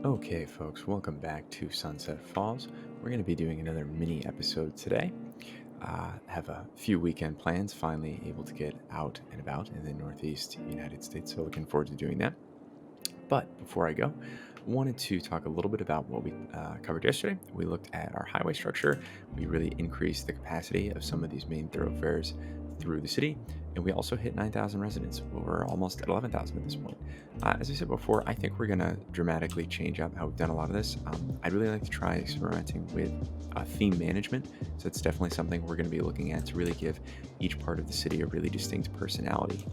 Okay, folks, welcome back to Sunset Falls. We're going to be doing another mini episode today. Have a few weekend plans, finally able to get out and about in the Northeast United States, so looking forward to doing that. But before I go, wanted to talk a little bit about what we covered yesterday. We looked at our highway structure. We really increased the capacity of some of these main thoroughfares through the city, and we also hit 9,000 residents. Well, we're almost at 11,000 at this point. As I said before, I think we're going to dramatically change up how we've done a lot of this. I'd really like to try experimenting with theme management. So it's definitely something we're going to be looking at to really give each part of the city a really distinct personality.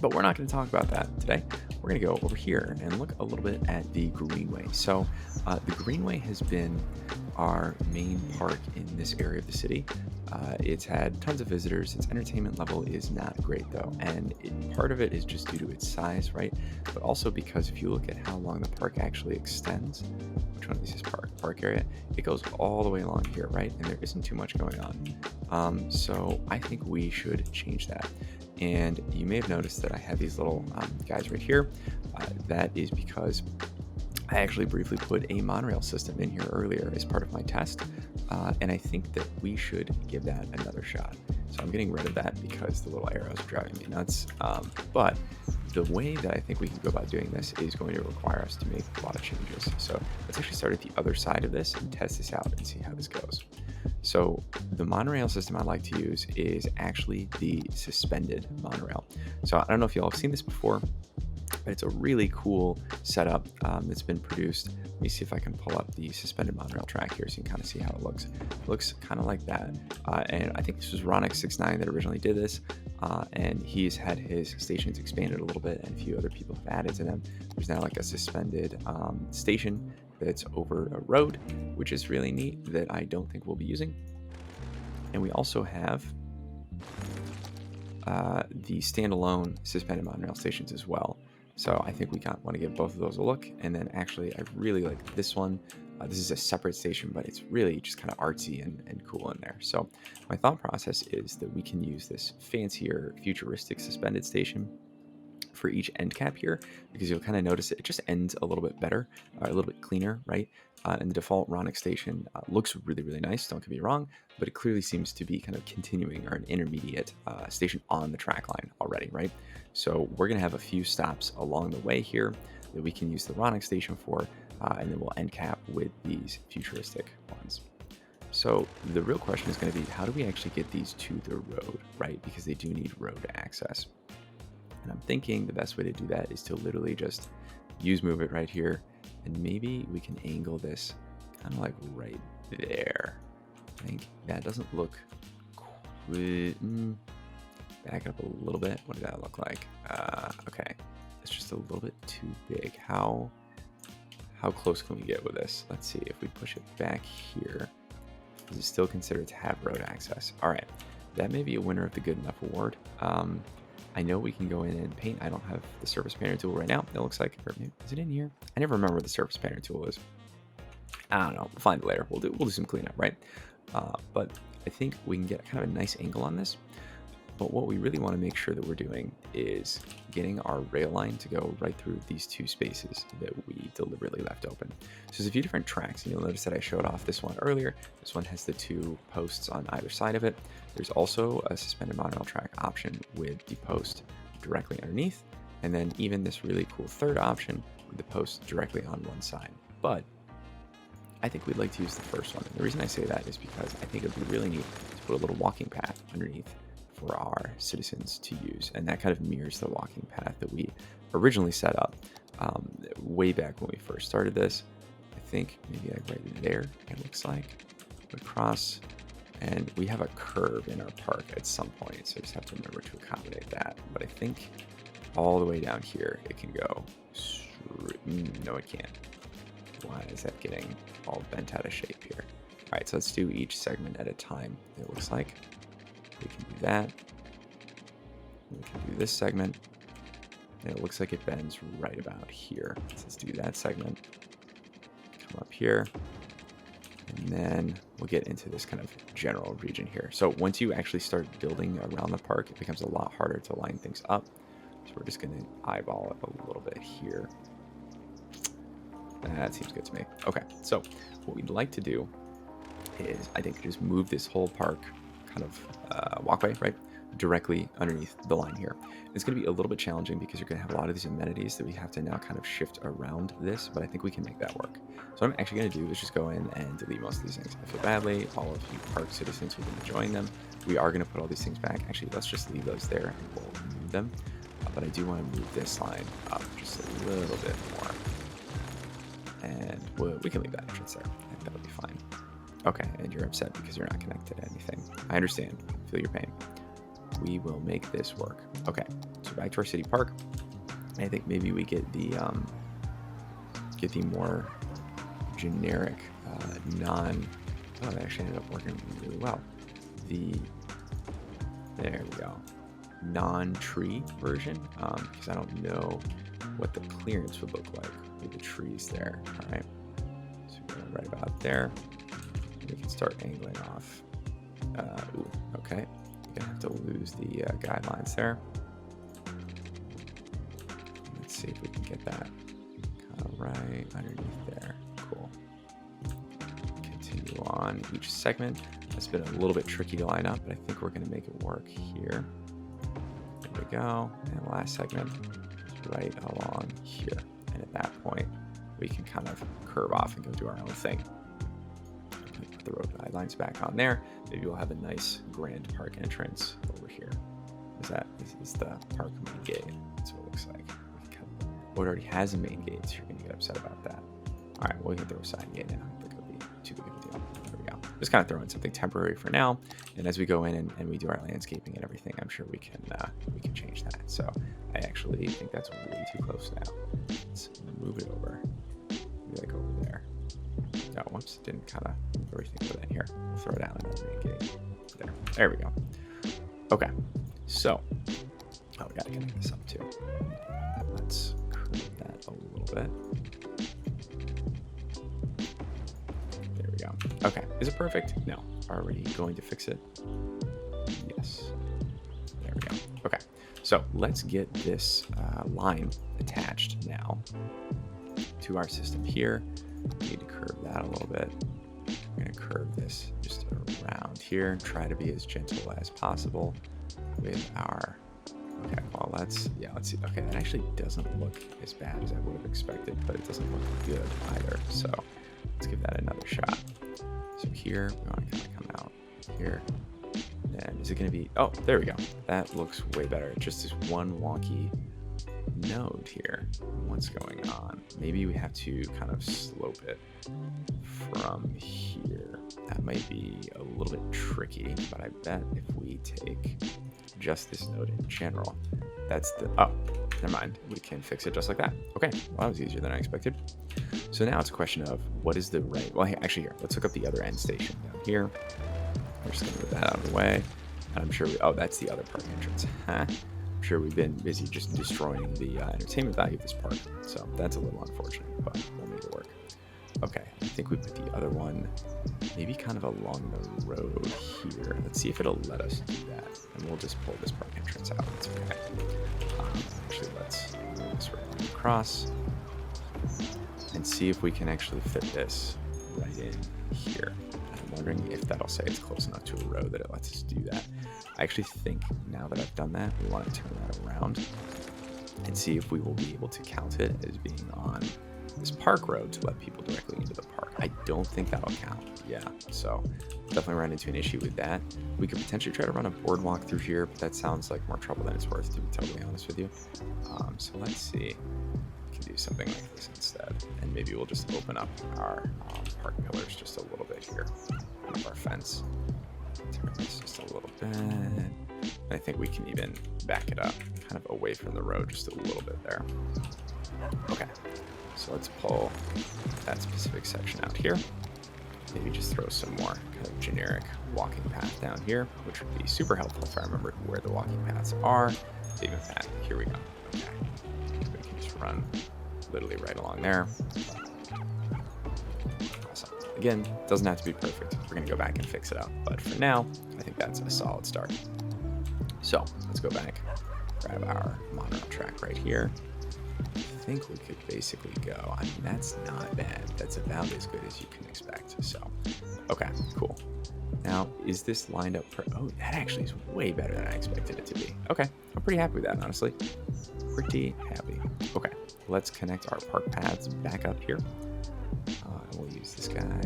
But we're not going to talk about that today. We're going to go over here and look a little bit at the Greenway. So the Greenway has been our main park in this area of the city. It's had tons of visitors. Its entertainment level is not great though, and part of it is just due to its size, right? But also because if you look at how long the park actually extends, which one of these is park area, it goes all the way along here, right? And there isn't too much going on. So I think we should change that. And you may have noticed that I have these little guys right here. That is because I actually briefly put a monorail system in here earlier as part of my test, and I think that we should give that another shot. So I'm getting rid of that because the little arrows are driving me nuts. But the way that I think we can go about doing this is going to require us to make a lot of changes. So let's actually start at the other side of this and test this out and see how this goes. So the monorail system I like to use is actually the suspended monorail. So I don't know if y'all have seen this before, but it's a really cool setup that's been produced. Let me see if I can pull up the suspended monorail track here so you can kind of see how it looks. It looks kind of like that. And I think this was Ronic69 that originally did this. And he's had his stations expanded a little bit, and a few other people have added to them. There's now like a suspended station that's over a road, which is really neat, that I don't think we'll be using. And we also have the standalone suspended monorail stations as well. So I think we want to give both of those a look. And then actually, I really like this one. This is a separate station, but it's really just kind of artsy and cool in there. So my thought process is that we can use this fancier, futuristic suspended station for each end cap here, because you'll kind of notice it just ends a little bit better, a little bit cleaner, right? And the default Ronic station looks really, really nice, don't get me wrong, but it clearly seems to be kind of continuing or an intermediate station on the track line already, right? So we're going to have a few stops along the way here that we can use the Ronic station for, and then we'll end cap with these futuristic ones. So the real question is going to be, how do we actually get these to the road, right? Because they do need road access. And I'm thinking the best way to do that is to literally just move it right here. And maybe we can angle this kind of like right there. I think that doesn't look back up a little bit. What did that look like? Okay, it's just a little bit too big. How close can we get with this? Let's see if we push it back here. Is it still considered to have road access? All right, that may be a winner of the good enough award. I know we can go in and paint. I don't have the surface painter tool right now. It looks like, is it in here? I never remember what the surface painter tool is. I don't know. We'll find it later. We'll do some cleanup, right? But I think we can get kind of a nice angle on this. But what we really want to make sure that we're doing is getting our rail line to go right through these two spaces that we deliberately left open. So there's a few different tracks, and you'll notice that I showed off this one earlier. This one has the two posts on either side of it. There's also a suspended monorail track option with the post directly underneath, and then even this really cool third option with the post directly on one side. But I think we'd like to use the first one. And the reason I say that is because I think it would be really neat to put a little walking path underneath for our citizens to use, and that kind of mirrors the walking path that we originally set up way back when we first started this. I think maybe like right there, it looks like we cross, and we have a curve in our park at some point, so I just have to remember to accommodate that. But I think all the way down here it can go no, it can't. Why is that getting all bent out of shape here? All right, so let's do each segment at a time. It looks like we can do that. We can do this segment. And it looks like it bends right about here. So let's do that segment. Come up here. And then we'll get into this kind of general region here. So once you actually start building around the park, it becomes a lot harder to line things up. So we're just going to eyeball it a little bit here. That seems good to me. Okay, so what we'd like to do is, I think, just move this whole park kind of walkway, right, directly underneath the line here. It's going to be a little bit challenging because you're going to have a lot of these amenities that we have to now kind of shift around this, but I think we can make that work. So what I'm actually going to do is just go in and delete most of these things. I feel badly, all of you park citizens who've been enjoying them. We are going to put all these things back. Actually, let's just leave those there and we'll move them. But I do want to move this line up just a little bit more. And we can leave that entrance there. I think that'll be fine. Okay, and you're upset because you're not connected to anything. I understand. Feel your pain. We will make this work. Okay, so back to our city park. I think maybe we get the more generic that actually ended up working really well. There we go. Non-tree version, because I don't know what the clearance would look like with the trees there. All right, so we're right about there. We can start angling off. Okay. We're gonna have to lose the guidelines there. Let's see if we can get that kind of right underneath there. Cool. Continue on each segment. It's been a little bit tricky to line up, but I think we're gonna make it work here. There we go. And the last segment is right along here. And at that point, we can kind of curve off and go do our own thing. Put the road guidelines back on there. Maybe we'll have a nice grand park entrance over here. Is the park main gate? That's what it looks like. It already has a main gate, so you're gonna get upset about that. All right, well, we can throw a side gate now. I don't think it'll be too big of a deal. There we go. Just kind of throw in something temporary for now, and as we go in and we do our landscaping and everything, I'm sure we can change that. So I actually think that's way too close now. Let's move it over. Maybe like over there. No, whoops, didn't kind of everything put in here. We'll throw it out in the main gate. There we go. Okay, so we gotta connect this up too. Let's curve that a little bit. There we go. Okay, is it perfect? No. Are we going to fix it? Yes. There we go. Okay, so let's get this line attached now to our system here. We need to curve that a little bit. We're going to curve this just around here and try to be as gentle as possible with our... Okay, well, let's see. Okay, that actually doesn't look as bad as I would have expected, but it doesn't look good either. So let's give that another shot. So here, we want to kind of come out here. And is it going to be... Oh, there we go. That looks way better. Just this one wonky node here. What's going on? Maybe we have to kind of slope it from here. That might be a little bit tricky, but I bet if we take just this node in general, that's the... Oh, never mind. We can fix it just like that. Okay, well, that was easier than I expected. So now it's a question of what is the right... Well, actually, here, let's look up the other end station down here. We're just going to move that out of the way. And I'm sure oh, that's the other park entrance. Huh? I'm sure we've been busy just destroying the entertainment value of this park. So that's a little unfortunate, but we'll make it work. Okay, I think we put the other one maybe kind of along the road here. Let's see if it'll let us do that. And we'll just pull this park entrance out. It's okay. Actually, let's move this right across and see if we can actually fit this right in here. I'm wondering if that'll say it's close enough to a road that it lets us do that. I actually think now that I've done that, we want to turn that around and see if we will be able to count it as being on this park road to let people directly into the park. I don't think that'll count. Yeah, so definitely run into an issue with that. We could potentially try to run a boardwalk through here, but that sounds like more trouble than it's worth, to be totally honest with you. So let's see. We can do something like this instead, and maybe we'll just open up our park pillars just a little bit here. Of our fence. Turn this just a little bit. And I think we can even back it up kind of away from the road just a little bit there. Okay, so let's pull that specific section out here. Maybe just throw some more kind of generic walking path down here, which would be super helpful if I remember where the walking paths are. Pavement path, here we go. Okay, so we can just run literally right along there. Awesome. Again, doesn't have to be perfect. We're going to go back and fix it up. But for now, I think that's a solid start. So let's go back, grab our monorail track right here, think we could basically go. I mean, that's not bad. That's about as good as you can expect. So, okay, cool. Now, is this lined up for... Oh, that actually is way better than I expected it to be. Okay, I'm pretty happy with that, honestly. Pretty happy. Okay, let's connect our park paths back up here. We'll use this guy.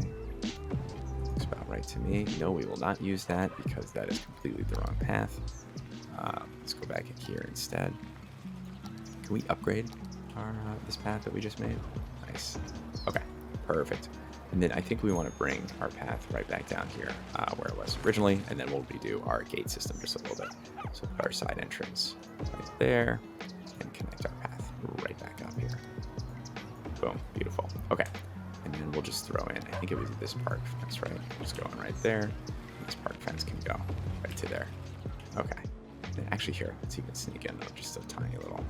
Looks about right to me. No, we will not use that because that is completely the wrong path. Let's go back in here instead. Can we upgrade our this path that we just made? Nice. Okay, perfect. And then I think we want to bring our path right back down here where it was originally, and then we'll redo our gate system just a little bit. So put our side entrance right there, and connect our path right back up here. Boom, beautiful. Okay, and then we'll just throw in, I think it was this park fence, right? Just going right there. This park fence can go right to there. Okay. And actually here, let's even sneak in just a tiny little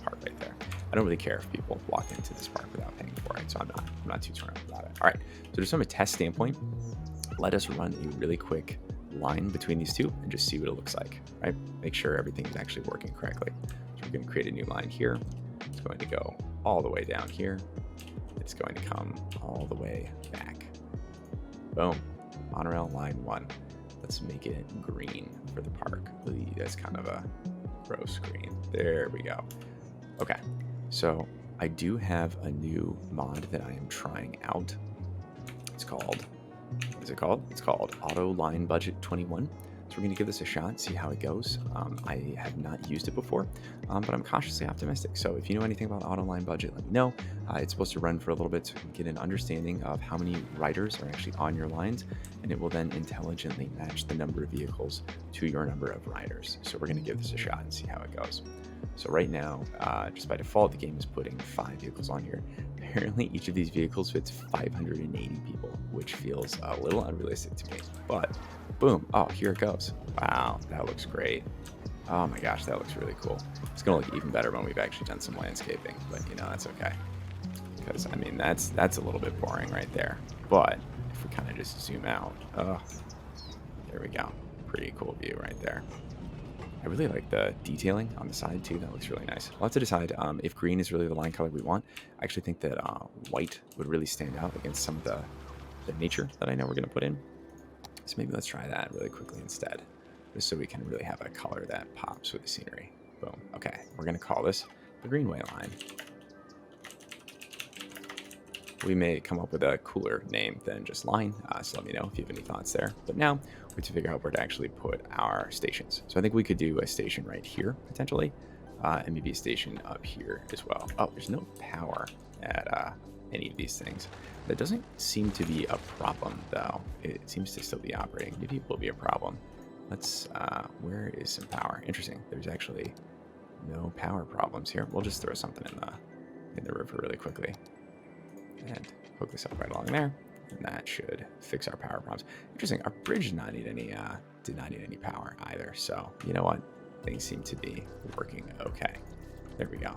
part right there. I don't really care if people walk into this park without paying for it, so I'm not too turned on about it. All right, so just from a test standpoint, let us run a really quick line between these two and just see what it looks like, right? Make sure everything's actually working correctly. So we're going to create a new line here. It's going to go all the way down here. It's going to come all the way back. Boom. Monorail line 1. Let's make it green for the park. Ooh, that's kind of a gross green. There we go. Okay, so I do have a new mod that I am trying out. It's called, what is it called? It's called Auto Line Budget 21. So we're going to give this a shot, see how it goes. I have not used it before, but I'm cautiously optimistic. So if you know anything about Auto Line Budget, let me know. It's supposed to run for a little bit so you can get an understanding of how many riders are actually on your lines, and it will then intelligently match the number of vehicles to your number of riders. So we're going to give this a shot and see how it goes. So right now, just by default, the game is putting 5 vehicles on here. Apparently, each of these vehicles fits 580 people, which feels a little unrealistic to me, but boom. Oh, here it goes. Wow, that looks great. Oh my gosh, that looks really cool. It's gonna look even better when we've actually done some landscaping, but you know, that's okay. Because I mean, that's a little bit boring right there. But if we kind of just zoom out, oh, there we go. Pretty cool view right there. I really like the detailing on the side too. That looks really nice. We'll have to decide if green is really the line color we want. I actually think that white would really stand out against some of the nature that I know we're gonna put in. So maybe let's try that really quickly instead, just so we can really have a color that pops with the scenery. Boom. Okay, we're going to call this the Greenway line. We may come up with a cooler name than just line, so let me know if you have any thoughts there. But now we have to figure out where to actually put our stations. So I think we could do a station right here, potentially, and maybe a station up here as well. Oh, there's no power at any of these things. That doesn't seem to be a problem, though. It seems to still be operating. Maybe it will be a problem. Let's, where is some power? Interesting. There's actually no power problems here. We'll just throw something in the river really quickly. And hook this up right along there. And that should fix our power problems. Interesting. Our bridge did not need any power either. So, you know what? Things seem to be working okay. There we go.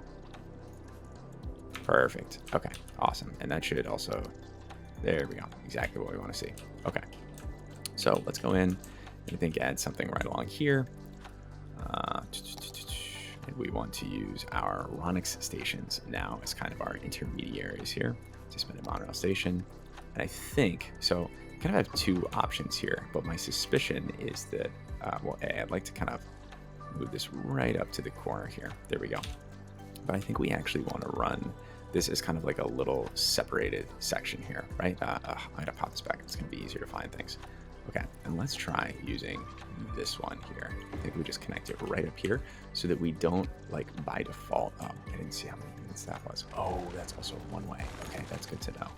Perfect. Okay, awesome. And that should also, there we go, exactly what we want to see. Okay, so let's go in and I think add something right along here. And we want to use our Ronix stations now as kind of our intermediaries here. Just been a monorail station. And I think, so I kind of have 2 options here, but my suspicion is that, well, I'd like to kind of move this right up to the corner here. There we go. But I think we actually want to run this is kind of like a little separated section here, right? I'm gonna pop this back. It's gonna be easier to find things. Okay, and let's try using this one here. I think we just connect it right up here so that we don't, like, by default, oh, I didn't see how many minutes that was. Oh, that's also one way. Okay, that's good to know.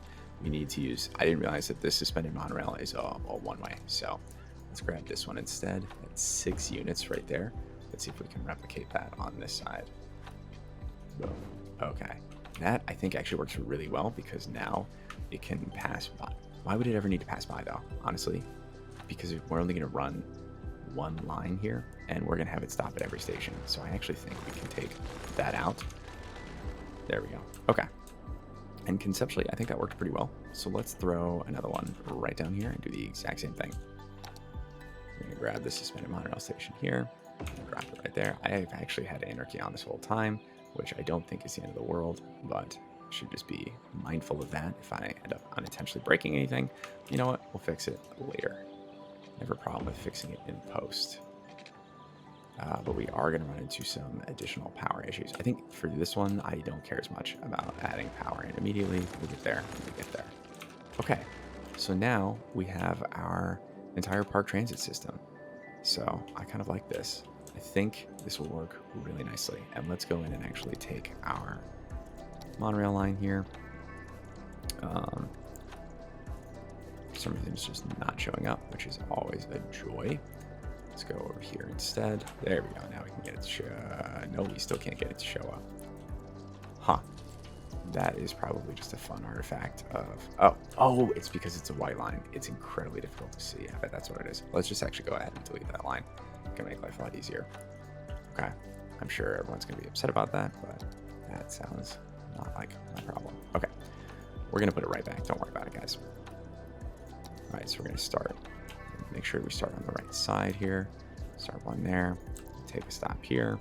We need to use, I didn't realize that this suspended monorail is a one way. So let's grab this one instead. That's 6 units right there. Let's see if we can replicate that on this side. Boom. Okay. That, I think, actually works really well because now it can pass by. Why would it ever need to pass by, though? Honestly, because we're only going to run one line here, and we're going to have it stop at every station. So I actually think we can take that out. There we go. Okay. And conceptually, I think that worked pretty well. So let's throw another one right down here and do the exact same thing. We're going to grab the suspended monorail station here. Drop it right there. I've actually had anarchy on this whole time. which I don't think is the end of the world, but should just be mindful of that if I end up unintentionally breaking anything. You know what? We'll fix it later. Never a problem with fixing it in post. But we are going to run into some additional power issues. I think for this one, I don't care as much about adding power in immediately. We'll get there when we get there. Okay, so now we have our entire park transit system. So I kind of like this. I think this will work really nicely. And let's go in and actually take our monorail line here. For some reason it's just not showing up, which is always a joy. Let's go over here instead. There we go. Now we can get it to show. No, we still can't get it to show up. Huh. That is probably just a fun artifact of... Oh, it's because it's a white line. It's incredibly difficult to see. I bet that's what it is. Let's just actually go ahead and delete that line. It can make life a lot easier. Okay. I'm sure everyone's going to be upset about that, but that sounds not like my problem. Okay. We're going to put it right back. Don't worry about it, guys. All right, so we're going to start. Make sure we start on the right side here. Start one there. Take a stop here.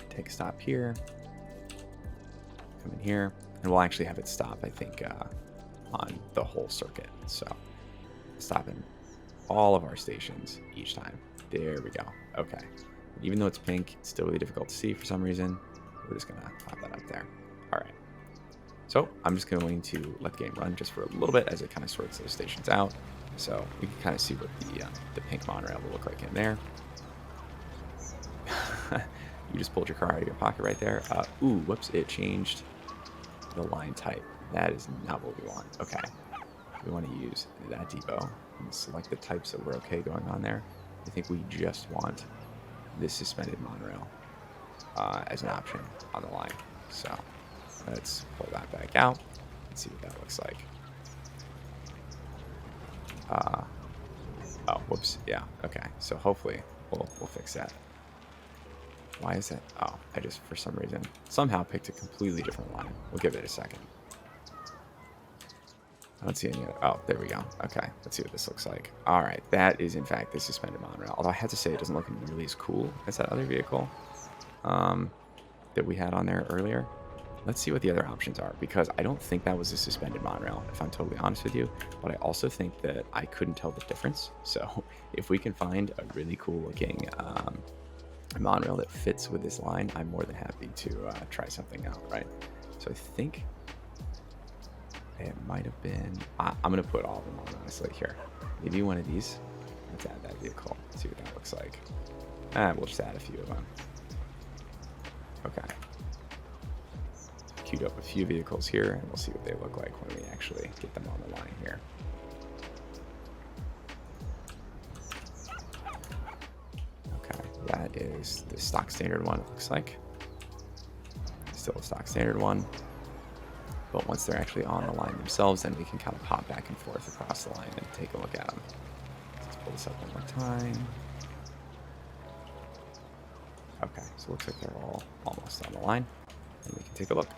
Take a stop here. Come in here. And we'll actually have it stop, I think, on the whole circuit. So stop in all of our stations each time. There we go. Okay. Even though it's pink, it's still really difficult to see for some reason. We're just going to pop that up there. All right. So I'm just going to let the game run just for a little bit as it kind of sorts those stations out. So we can kind of see what the pink monorail will look like in there. You just pulled your car out of your pocket right there. Ooh, whoops, it changed the line type. That is not what we want. Okay, we want to use that depot and select the types that we're okay going on there. I think we just want this suspended monorail as an option on the line. So let's pull that back out and see what that looks like. Oh, whoops. Yeah. Okay. So hopefully we'll fix that. Why is that? Oh, I just, for some reason, somehow picked a completely different line. We'll give it a second. I don't see any other. Oh, there we go. Okay. Let's see what this looks like. All right. That is, in fact, the suspended monorail. Although I have to say it doesn't look nearly as cool as that other vehicle that we had on there earlier. Let's see what the other options are, because I don't think that was a suspended monorail, if I'm totally honest with you. But I also think that I couldn't tell the difference. So if we can find a really cool looking monorail that fits with this line, I'm more than happy to try something out, right? So I think it might have been... I'm going to put all of them on, honestly, here. Maybe one of these. Let's add that vehicle. See what that looks like. We'll just add a few of them. Okay. Queued up a few vehicles here, and we'll see what they look like when we actually get them on the line here. Okay, that is the stock standard one, it looks like. Still a stock standard one. But once they're actually on the line themselves, then we can kind of pop back and forth across the line and take a look at them. Let's pull this up one more time. Okay, so it looks like they're all almost on the line, and we can take a look.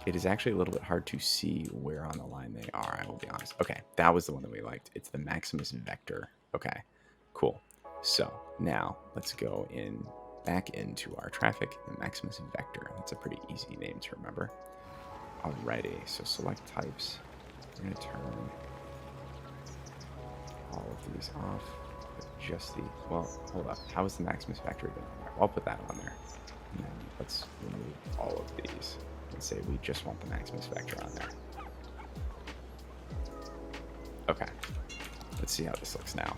It is actually a little bit hard to see where on the line they are, I will be honest. Okay, that was the one that we liked. It's the Maximus Vector. Okay, cool. So now let's go back into our traffic, the Maximus Vector. That's a pretty easy name to remember. Alrighty, so select types. We're going to turn all of these off. Just the, well, hold up. How is the Maximus Vector even on there? Well, I'll put that on there. And then let's remove all of these and say we just want the Maximus Vector on there. Okay. Let's see how this looks now.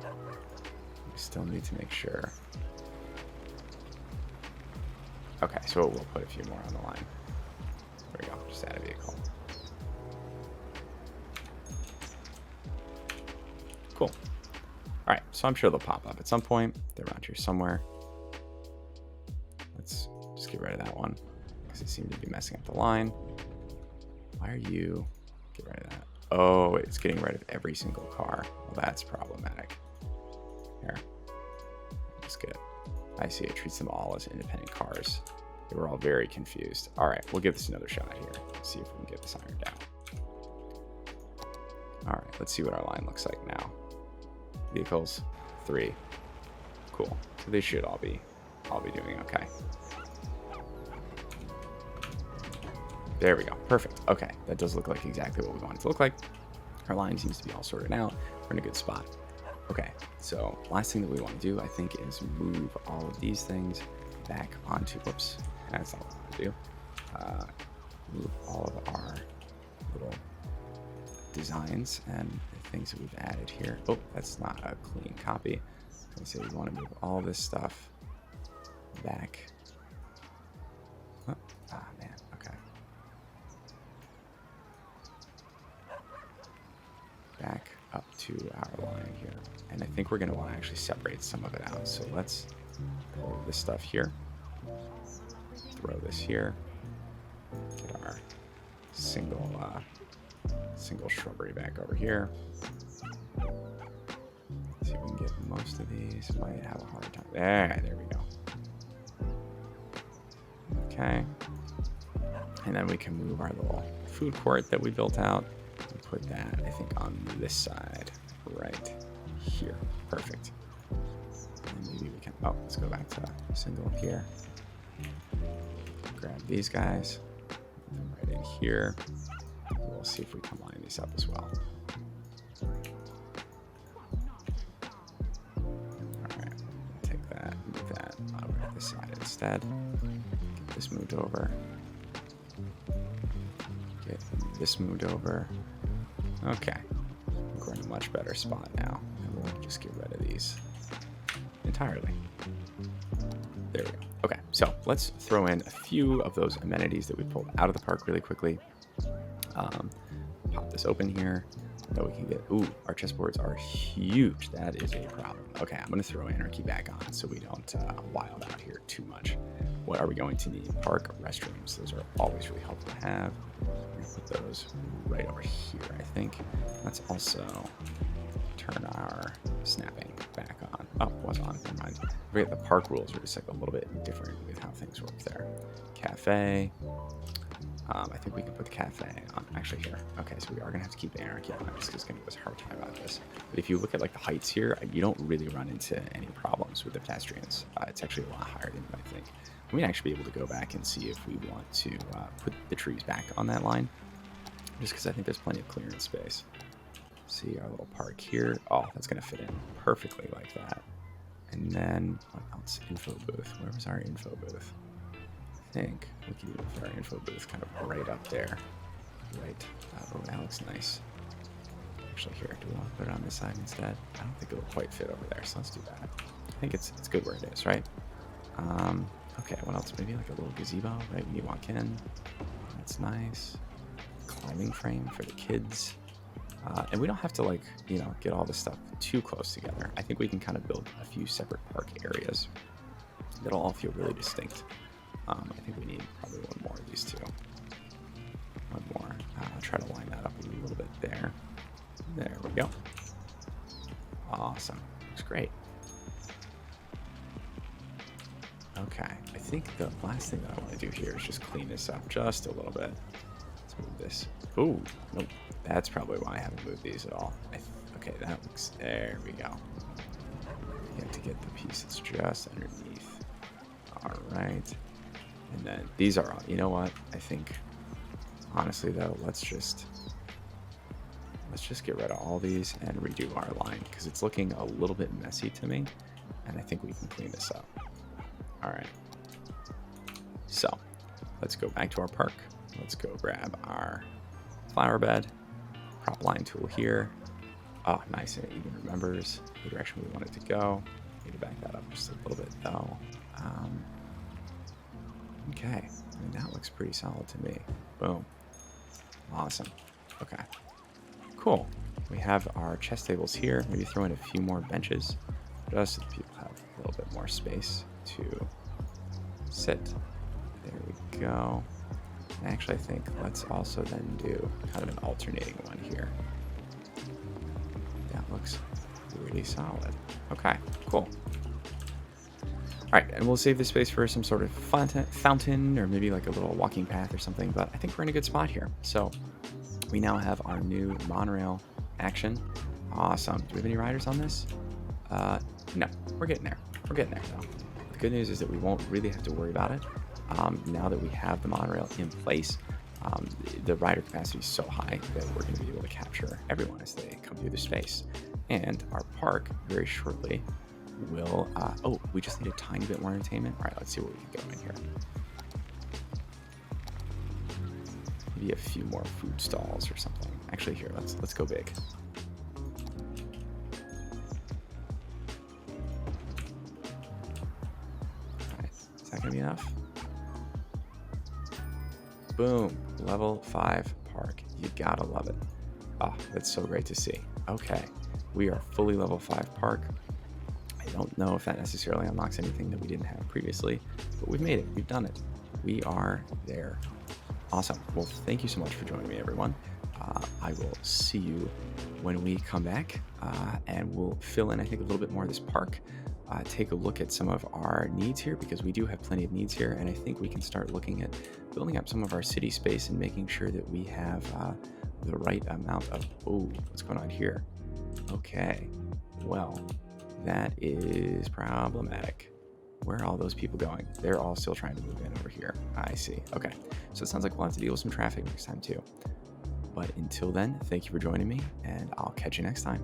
We still need to make sure. Okay, so we'll put a few more on the line. There we go. Just add a vehicle. Cool. All right, so I'm sure they'll pop up at some point. They're around here somewhere. Let's just get rid of that one because it seemed to be messing up the line. Why are you... Get rid of that. Oh, it's getting rid of every single car. Well, that's problematic. Here. That's good. I see it treats them all as independent cars. They were all very confused. All right, we'll give this another shot here. See if we can get this ironed out. All right, let's see what our line looks like now. Vehicles, 3. Cool. So they should all be doing okay. There we go. Perfect. Okay, that does look like exactly what we want it to look like. Our line seems to be all sorted out. We're in a good spot. Okay, so last thing that we want to do, I think, is move all of these things back onto, whoops, that's not what I want to do. Move all of our little designs and the things that we've added here. Oh, that's not a clean copy. I say we want to move all this stuff back. Oh, man, okay. Back up to our line here. And I think we're going to want to actually separate some of it out. So let's pull this stuff here. Throw this here. Get our single shrubbery back over here. See if we can get most of these. Might have a hard time. There we go. Okay. And then we can move our little food court that we built out and put that, I think, on this side right here. Perfect. And maybe we can, oh, let's go back to single here. Grab these guys. Right in here. We'll see if we can line these up as well. Alright, take that, move that over to this side instead. Get this moved over. Get this moved over. Okay. We're in a much better spot now. And we'll just get rid of these entirely. There we go. Okay, so let's throw in a few of those amenities that we pulled out of the park really quickly. Pop this open here. That we can get. Ooh, our chessboards are huge. That is a problem. Okay, I'm going to throw anarchy back on so we don't wild out here too much. What are we going to need? Park restrooms. Those are always really helpful to have. We're going to put those right over here, I think. Let's also turn our snapping back on. Oh, it was on. Never mind. Forget the park rules are just like a little bit different with how things work there. Cafe. I think we can put the cafe on actually here. Okay, so we are gonna have to keep anarchy on just because it's gonna give us a hard time about this. But if you look at like the heights here, you don't really run into any problems with the pedestrians. It's actually a lot higher than you might think. We may actually be able to go back and see if we want to put the trees back on that line, just because I think there's plenty of clearance space. See our little park here. Oh, that's gonna fit in perfectly like that. And then what else? Info booth. Where was our info booth? I think we can even put our info booth kind of right up there. Right. Oh, that looks nice. Actually, here, do we want to put it on this side instead? I don't think it'll quite fit over there, so let's do that. I think it's good where it is, right? Okay, what else? Maybe like a little gazebo, right? When you walk in. That's nice. Climbing frame for the kids. And we don't have to, like, you know, get all this stuff too close together. I think we can kind of build a few separate park areas that'll all feel really distinct. I think we need probably one more of these two. One more. I'll try to line that up a little bit there. There we go. Awesome. Looks great. Okay. I think the last thing that I want to do here is just clean this up just a little bit. Let's move this. Ooh, nope. That's probably why I haven't moved these at all. Okay, that looks... There we go. We have to get the pieces just underneath. All right. And then these are, you know what? I think, honestly though, let's just get rid of all these and redo our line because it's looking a little bit messy to me, and I think we can clean this up. All right. So let's go back to our park. Let's go grab our flower bed, prop line tool here. Oh, nice, and it even remembers the direction we want it to go. Need to back that up just a little bit though. Okay, I mean, that looks pretty solid to me. Boom. Awesome. Okay. Cool. We have our chess tables here. Maybe throw in a few more benches just so that people have a little bit more space to sit. There we go. And actually, I think let's also then do kind of an alternating one here. That looks pretty solid. Okay, cool. All right, and we'll save this space for some sort of fountain or maybe like a little walking path or something, but I think we're in a good spot here. So we now have our new monorail action. Awesome. Do we have any riders on this? No, we're getting there. We're getting there, though. The good news is that we won't really have to worry about it. Now that we have the monorail in place, the rider capacity is so high that we're going to be able to capture everyone as they come through the space. And our park, very shortly, will... oh, we just need a tiny bit more entertainment. All right, let's see what we can go in here. Maybe a few more food stalls or something. Actually, here, let's go big. All right, is that going to be enough? Boom, level 5 park. You gotta love it. Oh, that's so great to see. Okay, we are fully level 5 park. I don't know if that necessarily unlocks anything that we didn't have previously, but we've made it. We've done it. We are there. Awesome. Well, thank you so much for joining me, everyone. I will see you when we come back, and we'll fill in, I think, a little bit more of this park. Take a look at some of our needs here, because we do have plenty of needs here, and I think we can start looking at building up some of our city space and making sure that we have the right amount of... Oh, what's going on here? Okay, well, that is problematic. Where are all those people going? They're all still trying to move in over here. I see. Okay, so it sounds like we'll have to deal with some traffic next time too. But until then, thank you for joining me, and I'll catch you next time.